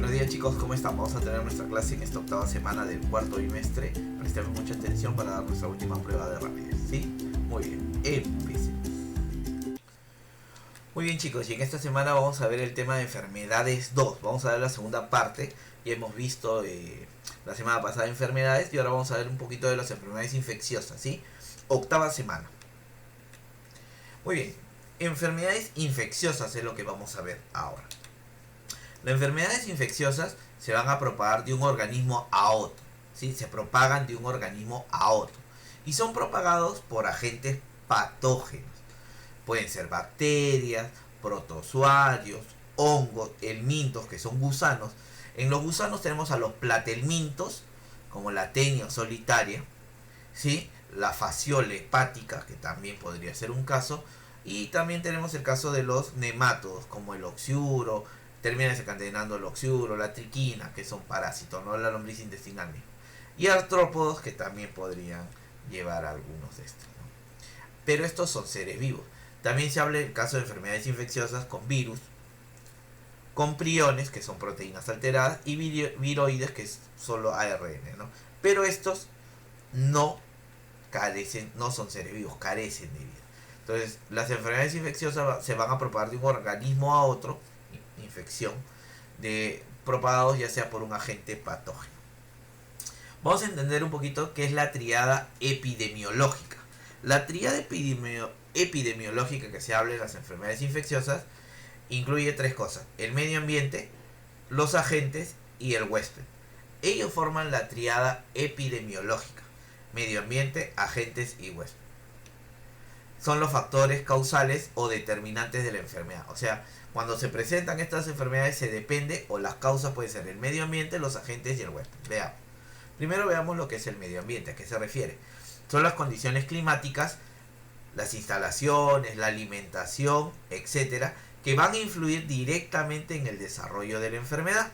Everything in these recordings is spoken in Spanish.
Buenos días chicos, ¿cómo están? Vamos a tener nuestra clase en esta octava semana del cuarto bimestre. Prestemos mucha atención para dar nuestra última prueba de rapidez, ¿sí? Muy bien, empecemos. Muy bien chicos, y en esta semana vamos a ver el tema de enfermedades 2. Vamos a ver la segunda parte. Ya hemos visto la semana pasada enfermedades y ahora vamos a ver un poquito de las enfermedades infecciosas, ¿sí? Octava semana. Muy bien, enfermedades infecciosas es lo que vamos a ver ahora. Las enfermedades infecciosas se van a propagar de un organismo a otro, ¿sí? Se propagan de un organismo a otro y son propagados por agentes patógenos. Pueden ser bacterias, protozoarios, hongos, helmintos, que son gusanos. En los gusanos tenemos a los platelmintos, como la Taenia solitaria, ¿sí? La fasciola hepática, que también podría ser un caso, y también tenemos el caso de los nemátodos, como el oxiuro, termina desencadenando el oxiuro, la triquina, que son parásitos, no la lombriz intestinal misma. Y artrópodos, que también podrían llevar algunos de estos, ¿no? Pero estos son seres vivos. También se habla del caso de enfermedades infecciosas con virus, con priones, que son proteínas alteradas, y viroides, que es solo ARN, ¿no? Pero estos no son seres vivos, carecen de vida. Entonces, las enfermedades infecciosas se van a propagar de un organismo a otro, infección, propagados ya sea por un agente patógeno. Vamos a entender un poquito qué es la triada epidemiológica. La triada epidemiológica que se habla en las enfermedades infecciosas incluye tres cosas: el medio ambiente, los agentes y el huésped. Ellos forman la triada epidemiológica: medio ambiente, agentes y huésped. Son los factores causales o determinantes de la enfermedad. O sea, cuando se presentan estas enfermedades se depende, o las causas pueden ser el medio ambiente, los agentes y el huésped. Veamos. Primero veamos lo que es el medio ambiente. ¿A qué se refiere? Son las condiciones climáticas, las instalaciones, la alimentación, etcétera, que van a influir directamente en el desarrollo de la enfermedad,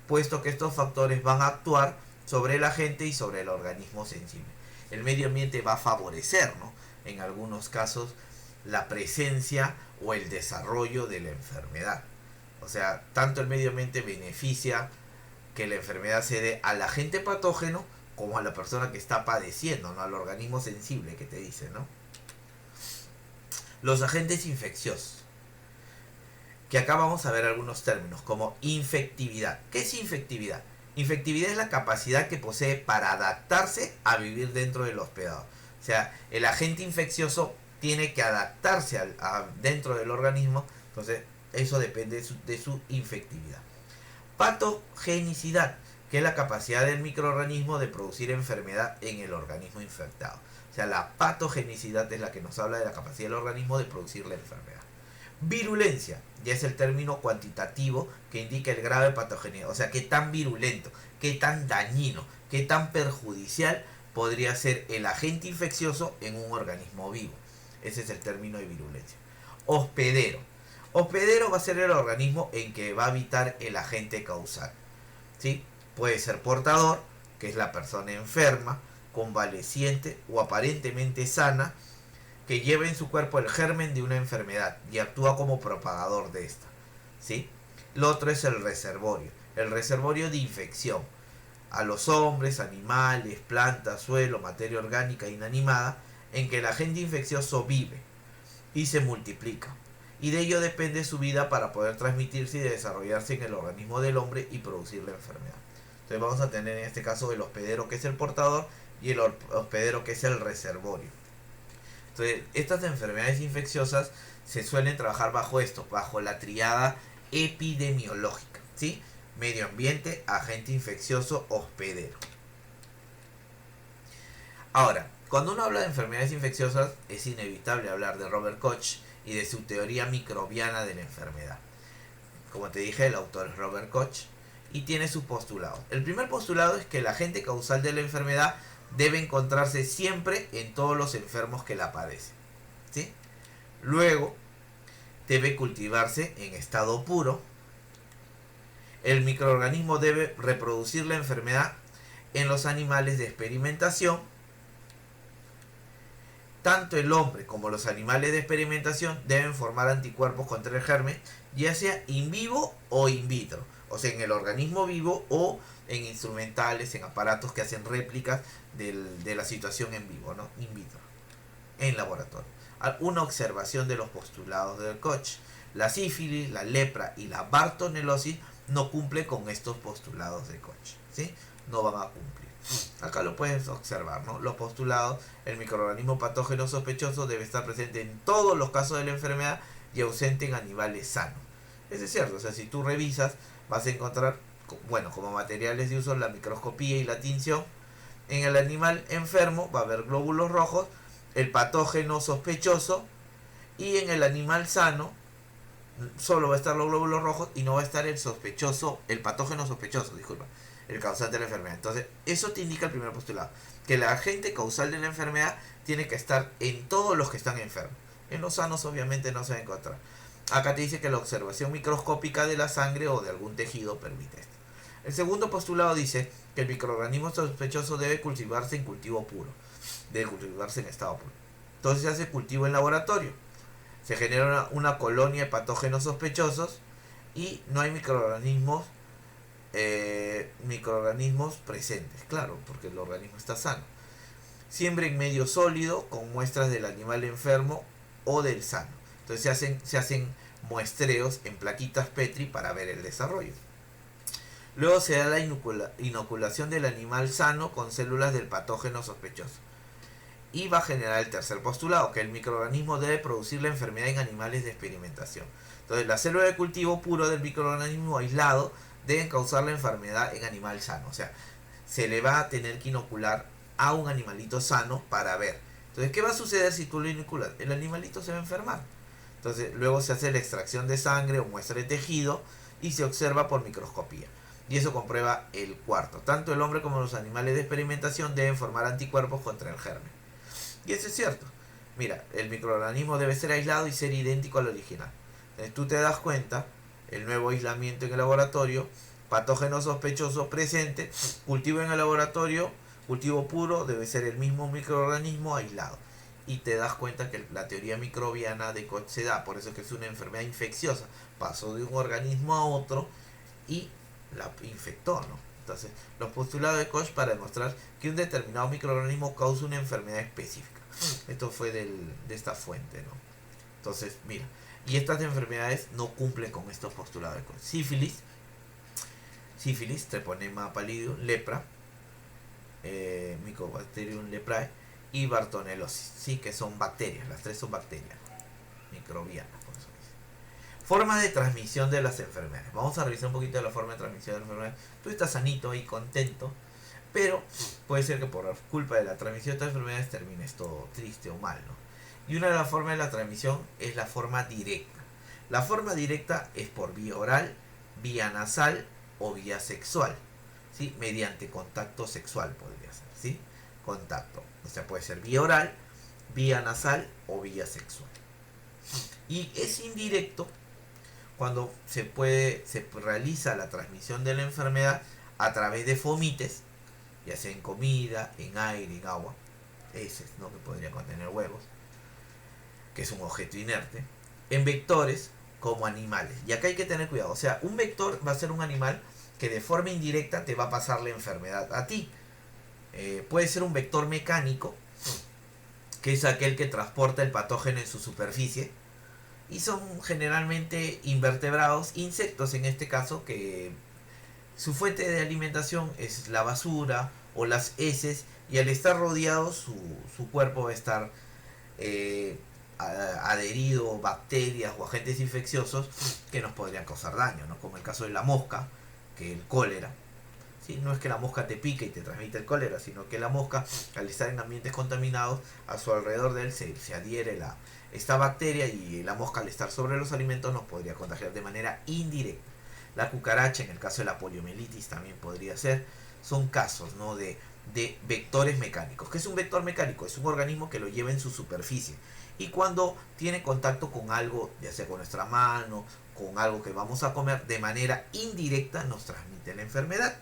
puesto que estos factores van a actuar sobre el agente y sobre el organismo sensible. El medio ambiente va a favorecer, ¿no?, en algunos casos, la presencia o el desarrollo de la enfermedad. O sea, tanto el medio ambiente beneficia que la enfermedad se dé al agente patógeno como a la persona que está padeciendo, ¿no?, al organismo sensible que te dice, ¿no? Los agentes infecciosos, que acá vamos a ver algunos términos como infectividad. ¿Qué es infectividad? Infectividad es la capacidad que posee para adaptarse a vivir dentro del hospedado. O sea, el agente infeccioso tiene que adaptarse dentro del organismo, entonces eso depende de su infectividad. Patogenicidad, que es la capacidad del microorganismo de producir enfermedad en el organismo infectado. O sea, la patogenicidad es la que nos habla de la capacidad del organismo de producir la enfermedad. Virulencia, ya es el término cuantitativo que indica el grado de patogenia, o sea, qué tan virulento, qué tan dañino, qué tan perjudicial podría ser el agente infeccioso en un organismo vivo. Ese es el término de virulencia. Hospedero. Hospedero va a ser el organismo en que va a habitar el agente causal, ¿sí? Puede ser portador, que es la persona enferma, convaleciente o aparentemente sana, que lleva en su cuerpo el germen de una enfermedad y actúa como propagador de esta, ¿sí? Lo otro es el reservorio de infección: a los hombres, animales, plantas, suelo, materia orgánica inanimada, en que el agente infeccioso vive y se multiplica, y de ello depende su vida para poder transmitirse y desarrollarse en el organismo del hombre y producir la enfermedad. Entonces vamos a tener en este caso el hospedero, que es el portador, y el hospedero, que es el reservorio. Entonces, estas enfermedades infecciosas se suelen trabajar bajo la triada epidemiológica, ¿sí? Medio ambiente, agente infeccioso, hospedero. Ahora, cuando uno habla de enfermedades infecciosas, es inevitable hablar de Robert Koch y de su teoría microbiana de la enfermedad. Como te dije, el autor es Robert Koch y tiene sus postulados. El primer postulado es que el agente causal de la enfermedad debe encontrarse siempre en todos los enfermos que la padecen, ¿sí? Luego, debe cultivarse en estado puro. El microorganismo debe reproducir la enfermedad en los animales de experimentación. Tanto el hombre como los animales de experimentación deben formar anticuerpos contra el germen, ya sea in vivo o in vitro. O sea, en el organismo vivo o en instrumentales, en aparatos que hacen réplicas de la situación en vivo, ¿no? In vitro, en laboratorio. Una observación de los postulados del Koch. La sífilis, la lepra y la bartonelosis no cumplen con estos postulados de Koch, ¿sí? No van a cumplir. Acá lo puedes observar, ¿no? Los postulados: el microorganismo patógeno sospechoso debe estar presente en todos los casos de la enfermedad y ausente en animales sanos. Eso es cierto, o sea, si tú revisas, vas a encontrar, bueno, como materiales de uso, la microscopía y la tinción. En el animal enfermo va a haber glóbulos rojos, el patógeno sospechoso, y en el animal sano solo va a estar los glóbulos rojos y no va a estar el sospechoso, el patógeno sospechoso, disculpa, el causante de la enfermedad. Entonces, eso te indica el primer postulado, que el agente causal de la enfermedad tiene que estar en todos los que están enfermos. En los sanos obviamente no se va a encontrar. Acá te dice que la observación microscópica de la sangre o de algún tejido permite esto. El segundo postulado dice que el microorganismo sospechoso debe cultivarse en cultivo puro, debe cultivarse en estado puro. Entonces se hace cultivo en laboratorio, se genera una colonia de patógenos sospechosos y no hay microorganismos presentes, claro, porque el organismo está sano. Siempre en medio sólido con muestras del animal enfermo o del sano. Entonces se hacen muestreos en plaquitas Petri para ver el desarrollo. Luego se da la inoculación del animal sano con células del patógeno sospechoso. Y va a generar el tercer postulado, que el microorganismo debe producir la enfermedad en animales de experimentación. Entonces, las células de cultivo puro del microorganismo aislado deben causar la enfermedad en animal sano. O sea, se le va a tener que inocular a un animalito sano para ver. Entonces, ¿qué va a suceder si tú lo inoculas? El animalito se va a enfermar. Entonces, luego se hace la extracción de sangre o muestra de tejido y se observa por microscopía. Y eso comprueba el cuarto. Tanto el hombre como los animales de experimentación deben formar anticuerpos contra el germen. Y eso es cierto. Mira, el microorganismo debe ser aislado y ser idéntico al original. Entonces tú te das cuenta, el nuevo aislamiento en el laboratorio, patógeno sospechoso presente, cultivo en el laboratorio, cultivo puro, debe ser el mismo microorganismo aislado. Y te das cuenta que la teoría microbiana de Koch se da, por eso que es una enfermedad infecciosa. Pasó de un organismo a otro y la infectó, ¿no? Entonces, los postulados de Koch para demostrar que un determinado microorganismo causa una enfermedad específica. Esto fue de esta fuente, ¿no? Entonces, mira, y estas enfermedades no cumplen con estos postulados de Koch. Sífilis, treponema pallidum, lepra, Mycobacterium leprae y bartonelosis, sí, que son bacterias, las tres son bacterias microbianas, por eso dice. Forma de transmisión de las enfermedades. Vamos a revisar un poquito de la forma de transmisión de las enfermedades. Tú estás sanito y contento, pero puede ser que por culpa de la transmisión de estas enfermedades termines todo triste o mal, ¿no? Y una de las formas de la transmisión es la forma directa. La forma directa es por vía oral, vía nasal o vía sexual, ¿sí? Mediante contacto sexual podría ser, ¿sí? Contacto. O sea, puede ser vía oral, vía nasal o vía sexual. Y es indirecto cuando se realiza la transmisión de la enfermedad a través de fomites, ya sea en comida, en aire, en agua, heces, ¿no? Que podría contener huevos, que es un objeto inerte, en vectores como animales. Y acá hay que tener cuidado, o sea, un vector va a ser un animal que de forma indirecta te va a pasar la enfermedad a ti. Puede ser un vector mecánico, que es aquel que transporta el patógeno en su superficie, y son generalmente invertebrados, insectos en este caso, que su fuente de alimentación es la basura o las heces, y al estar rodeado su cuerpo va a estar adherido a bacterias o agentes infecciosos que nos podrían causar daño, ¿no? Como el caso de la mosca, que el cólera. ¿Sí? No es que la mosca te pique y te transmite el cólera, sino que la mosca, al estar en ambientes contaminados, a su alrededor de él se adhiere esta bacteria, y la mosca, al estar sobre los alimentos, nos podría contagiar de manera indirecta. La cucaracha, en el caso de la poliomielitis, también podría ser. Son casos, ¿no?, de vectores mecánicos. ¿Qué es un vector mecánico? Es un organismo que lo lleva en su superficie, y cuando tiene contacto con algo, ya sea con nuestra mano, con algo que vamos a comer, de manera indirecta nos transmite la enfermedad.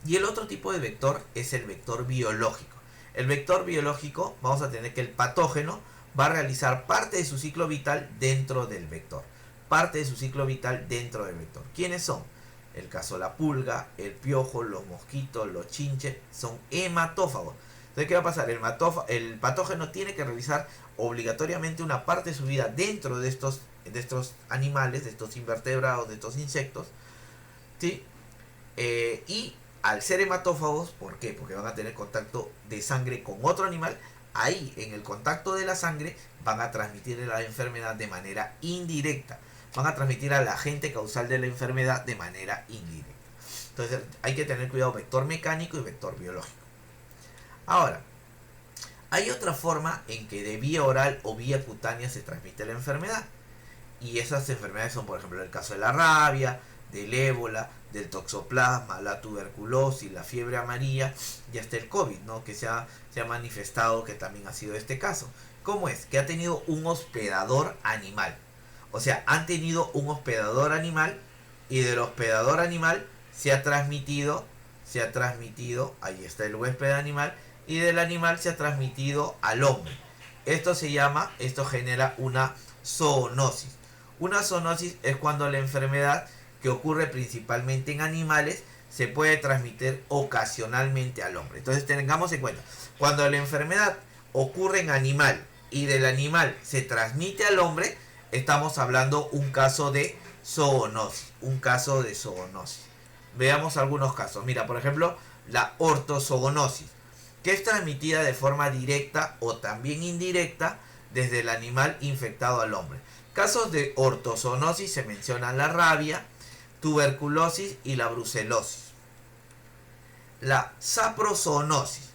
Y el otro tipo de vector es el vector biológico. El vector biológico, vamos a tener que el patógeno va a realizar parte de su ciclo vital dentro del vector. parte de su ciclo vital dentro del vector. ¿Quiénes son? El caso la pulga, el piojo, los mosquitos, los chinches, son hematófagos. Entonces, ¿qué va a pasar? El patógeno tiene que realizar obligatoriamente una parte de su vida dentro de estos animales, de estos invertebrados, de estos insectos, ¿sí? Y al ser hematófagos, ¿por qué? Porque van a tener contacto de sangre con otro animal. Ahí, en el contacto de la sangre, van a transmitir la enfermedad de manera indirecta. Van a transmitir al agente causal de la enfermedad de manera indirecta. Entonces, hay que tener cuidado, vector mecánico y vector biológico. Ahora, hay otra forma en que de vía oral o vía cutánea se transmite la enfermedad. Y esas enfermedades son, por ejemplo, el caso de la rabia, del ébola, del toxoplasma, la tuberculosis, la fiebre amarilla y hasta el COVID, ¿no? Que se ha manifestado que también ha sido este caso. ¿Cómo es? Que ha tenido un hospedador animal. O sea, han tenido un hospedador animal y del hospedador animal se ha transmitido, ahí está el huésped animal, y del animal se ha transmitido al hombre. Esto genera una zoonosis. Una zoonosis es cuando la enfermedad, que ocurre principalmente en animales, se puede transmitir ocasionalmente al hombre. Entonces tengamos en cuenta, cuando la enfermedad ocurre en animal y del animal se transmite al hombre, estamos hablando un caso de zoonosis. Veamos algunos casos. Mira, por ejemplo, la ortozoonosis, que es transmitida de forma directa o también indirecta desde el animal infectado al hombre. Casos de ortozoonosis se mencionan la rabia, tuberculosis y la brucelosis. La saprozoonosis.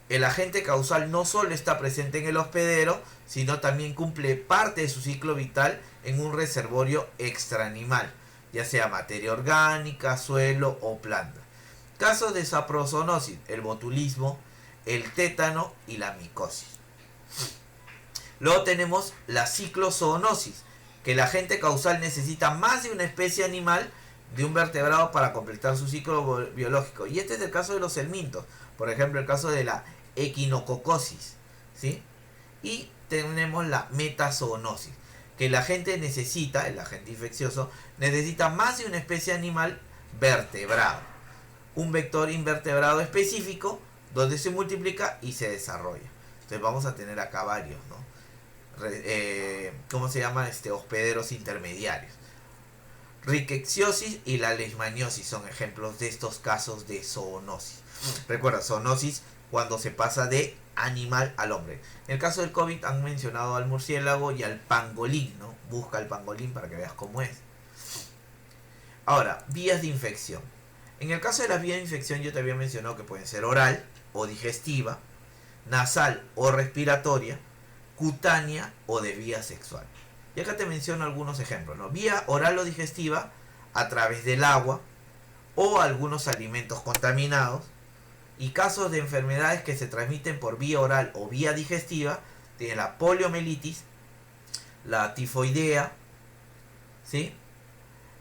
El agente causal no solo está presente en el hospedero, sino también cumple parte de su ciclo vital en un reservorio extraanimal, ya sea materia orgánica, suelo o planta. Casos de saprozoonosis: el botulismo, el tétano y la micosis. Luego tenemos la ciclozoonosis, que el agente causal necesita más de una especie animal de un vertebrado para completar su ciclo biológico. Y este es el caso de los helmintos. Por ejemplo, el caso de la equinococosis, ¿sí? Y tenemos la metazoonosis, que el agente infeccioso, necesita más de una especie animal vertebrado. Un vector invertebrado específico donde se multiplica y se desarrolla. Entonces vamos a tener acá varios, ¿no? ¿Cómo se llaman? Hospederos intermediarios. Ricketsiosis y la leishmaniosis son ejemplos de estos casos de zoonosis. Recuerda, zoonosis cuando se pasa de animal al hombre. En el caso del COVID han mencionado al murciélago y al pangolín, ¿no? Busca el pangolín para que veas cómo es. Ahora, vías de infección. En el caso de las vías de infección yo te había mencionado que pueden ser oral o digestiva, nasal o respiratoria, cutánea o de vía sexual. Y acá te menciono algunos ejemplos, ¿no? Vía oral o digestiva a través del agua o algunos alimentos contaminados. Y casos de enfermedades que se transmiten por vía oral o vía digestiva, tiene la poliomielitis, la tifoidea, ¿sí?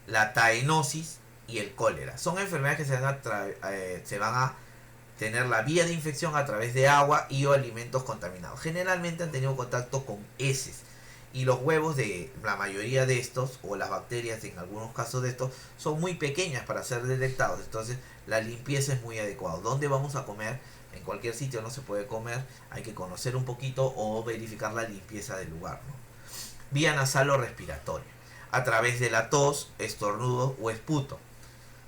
La taenosis y el cólera. Son enfermedades que se van a tener la vía de infección a través de agua y o alimentos contaminados. Generalmente han tenido contacto con heces. Y los huevos de la mayoría de estos, o las bacterias en algunos casos de estos, son muy pequeñas para ser detectados. Entonces la limpieza es muy adecuada. ¿Dónde vamos a comer? En cualquier sitio no se puede comer. Hay que conocer un poquito o verificar la limpieza del lugar, ¿no? Vía nasal o respiratoria, a través de la tos, estornudo o esputo,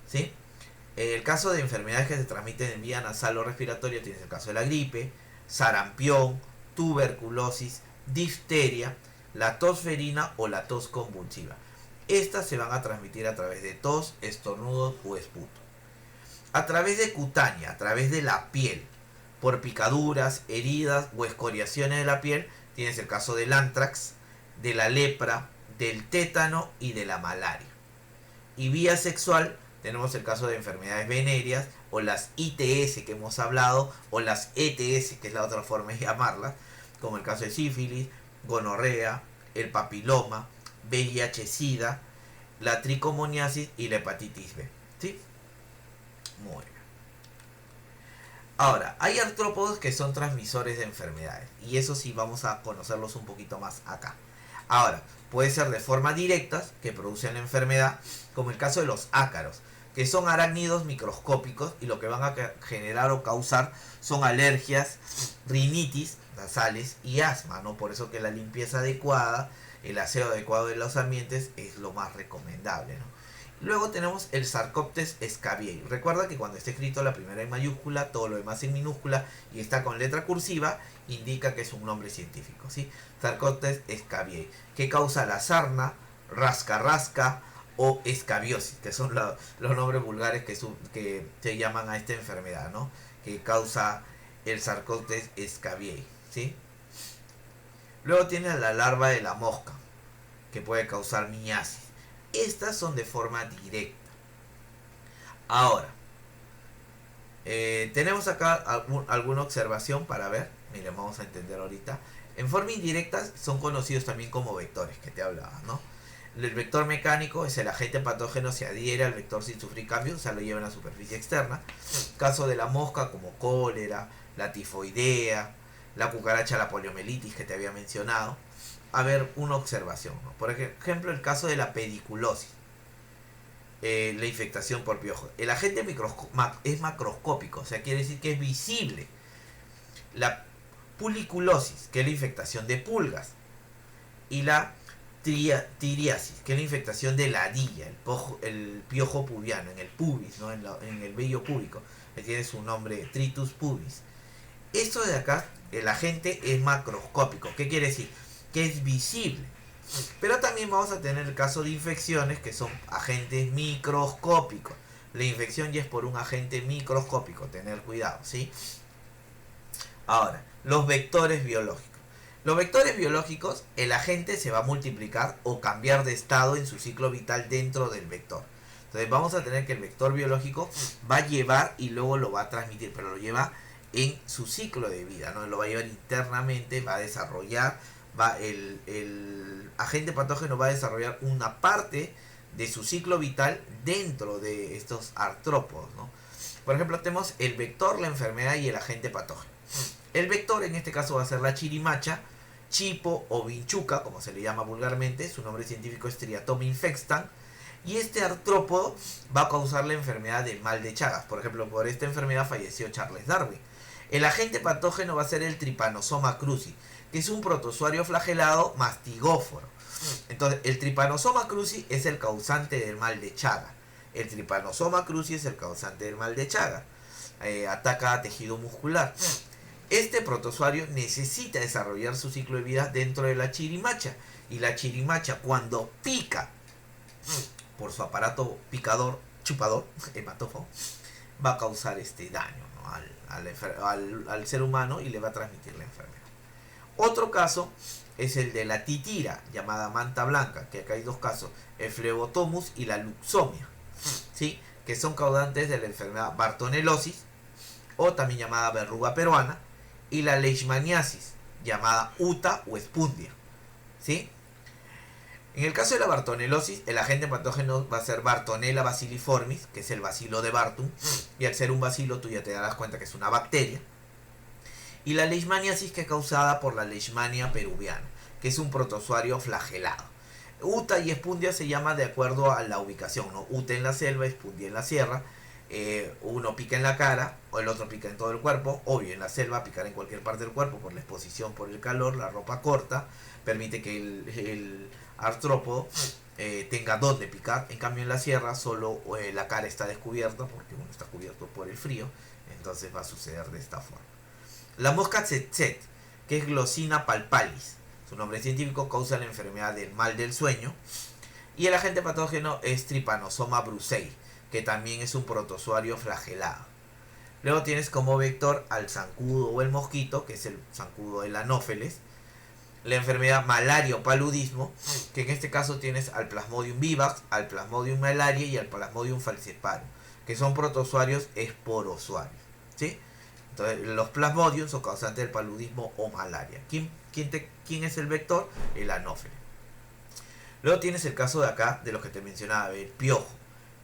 ¿sí? El caso de enfermedades que se transmiten en vía nasal o respiratoria tienes el caso de la gripe, sarampión, tuberculosis, difteria, la tos ferina o la tos convulsiva. Estas se van a transmitir a través de tos, estornudos o esputo. A través de cutánea, a través de la piel, por picaduras, heridas o escoriaciones de la piel, tienes el caso del antrax, de la lepra, del tétano y de la malaria. Y vía sexual tenemos el caso de enfermedades venéreas o las ITS que hemos hablado, o las ETS, que es la otra forma de llamarlas, como el caso de sífilis, gonorrea, el papiloma, VIH-Sida, la tricomoniasis y la hepatitis B, ¿sí? Muy bien. Ahora, hay artrópodos que son transmisores de enfermedades, y eso sí vamos a conocerlos un poquito más acá. Ahora, puede ser de forma directa, que producen la enfermedad, como el caso de los ácaros, que son arácnidos microscópicos y lo que van a generar o causar son alergias, rinitis nasales y asma, ¿no? Por eso que la limpieza adecuada, el aseo adecuado de los ambientes es lo más recomendable, ¿no? Luego tenemos el Sarcoptes scabiei. Recuerda que cuando está escrito la primera en mayúscula, todo lo demás en minúscula y está con letra cursiva, indica que es un nombre científico, ¿sí? Sarcoptes scabiei, que causa la sarna, rasca o escabiosis, que son los nombres vulgares que se llaman a esta enfermedad, ¿no? Que causa el Sarcoptes scabiei, ¿sí? Luego tiene la larva de la mosca, que puede causar miasis. Estas son de forma directa. Ahora, tenemos acá alguna observación para ver. Miren, vamos a entender ahorita. En forma indirecta son conocidos también como vectores, que te hablaba, ¿no? El vector mecánico es el agente patógeno, se adhiere al vector sin sufrir cambios, o sea, lo lleva en la superficie externa. Caso de la mosca, como cólera, la tifoidea, la cucaracha, la poliomielitis que te había mencionado. A ver, una observación, ¿no? Por ejemplo, el caso de la pediculosis, la infectación por piojos. El agente es macroscópico, o sea, quiere decir que es visible. La puliculosis, que es la infectación de pulgas, y la tiriasis, que es la infectación de la ardilla, el piojo pubiano, en el pubis, ¿no? en el vello púbico, que tiene su nombre, Tritus pubis. Esto de acá, el agente es macroscópico. ¿Qué quiere decir? Que es visible. Pero también vamos a tener el caso de infecciones que son agentes microscópicos. La infección ya es por un agente microscópico, tener cuidado, ¿sí? Ahora, los vectores biológicos. Los vectores biológicos, el agente se va a multiplicar o cambiar de estado en su ciclo vital dentro del vector. Entonces vamos a tener que el vector biológico va a llevar y luego lo va a transmitir, pero lo lleva en su ciclo de vida, ¿no? Lo va a llevar internamente, va a desarrollar, el agente patógeno va a desarrollar una parte de su ciclo vital dentro de estos artrópodos, ¿no? Por ejemplo, tenemos el vector, la enfermedad y el agente patógeno. El vector en este caso va a ser la chirimacha, chipo o vinchuca, como se le llama vulgarmente, su nombre científico es Triatoma infextan, y este artrópodo va a causar la enfermedad del mal de Chagas. Por ejemplo, por esta enfermedad falleció Charles Darwin. El agente patógeno va a ser el Trypanosoma cruzi, que es un protozoario flagelado mastigóforo. Entonces, el Trypanosoma cruzi es el causante del mal de Chagas. El Trypanosoma cruzi es el causante del mal de Chagas. Ataca a tejido muscular. Este protozoario necesita desarrollar su ciclo de vida dentro de la chirimacha. Y la chirimacha, cuando pica por su aparato picador, chupador, hematófago, va a causar este daño, ¿no? al ser humano y le va a transmitir la enfermedad. Otro caso es el de la titira, llamada manta blanca, que acá hay dos casos, el Phlebotomus y la luxomia, ¿sí? Que son causantes de la enfermedad Bartonelosis, o también llamada verruga peruana, y la leishmaniasis, llamada uta o espundia, ¿sí? En el caso de la bartonelosis, el agente patógeno va a ser Bartonella bacilliformis, que es el bacilo de Bartum, y al ser un bacilo tú ya te darás cuenta que es una bacteria. Y la leishmaniasis, que es causada por la Leishmania peruviana, que es un protozoario flagelado. Uta y espundia se llama de acuerdo a la ubicación, ¿no? Uta en la selva, espundia en la sierra. Uno pica en la cara, o el otro pica en todo el cuerpo. Obvio, en la selva picar en cualquier parte del cuerpo por la exposición, por el calor, la ropa corta, permite que el artrópodo tenga donde picar. En cambio en la sierra solo la cara está descubierta porque uno está cubierto por el frío, entonces va a suceder de esta forma. La mosca tsetse, que es Glossina palpalis, su nombre científico, causa la enfermedad del mal del sueño, y el agente patógeno es Trypanosoma brucei, que también es un protozoario flagelado. Luego tienes como vector al zancudo o el mosquito, que es el zancudo del Anopheles. La enfermedad malaria o paludismo, que en este caso tienes al Plasmodium vivax, al Plasmodium malaria y al Plasmodium falciparum, que son protozoarios esporozoarios, ¿sí? Entonces, los Plasmodium son causantes del paludismo o malaria. ¿Quién es el vector? El Anopheles. Luego tienes el caso de acá, de los que te mencionaba, el piojo,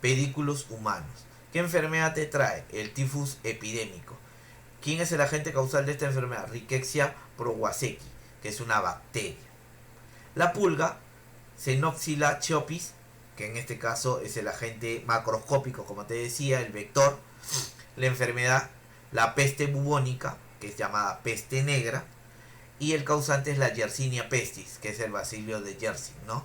pedículos humanos. ¿Qué enfermedad te trae? El tifus epidémico. ¿Quién es el agente causal de esta enfermedad? Rickettsia prowazekii, que es una bacteria. La pulga, Xenophila chiopis, que en este caso es el agente macroscópico, como te decía, el vector. La enfermedad, la peste bubónica, que es llamada peste negra. Y el causante es la Yersinia pestis, que es el bacilio de Yersin, ¿no?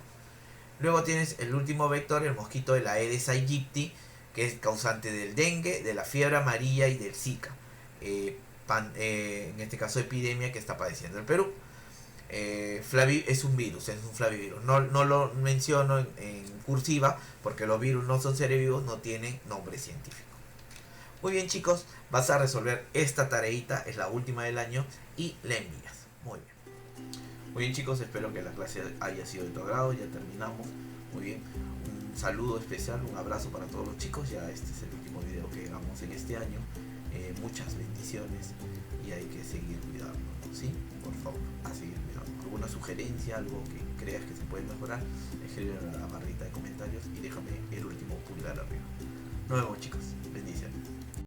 Luego tienes el último vector, el mosquito de la Aedes aegypti, que es causante del dengue, de la fiebre amarilla y del Zika. En este caso epidemia que está padeciendo el Perú. Es un virus, es un flavivirus. No lo menciono en cursiva porque los virus no son seres vivos, no tienen nombre científico. Muy bien, chicos, vas a resolver esta tareita, es la última del año, y la envías. Muy bien. Muy bien, chicos, espero que la clase haya sido de tu agrado. Ya terminamos. Muy bien. Un saludo especial, un abrazo para todos los chicos. Ya este es el último video que hagamos en este año. Muchas bendiciones y hay que seguir cuidándonos, ¿sí? Por favor, a seguir cuidando. ¿Alguna sugerencia, algo que creas que se puede mejorar? Escríbelo en la barrita de comentarios y déjame el último pulgar arriba. Nos vemos, chicos. Bendiciones.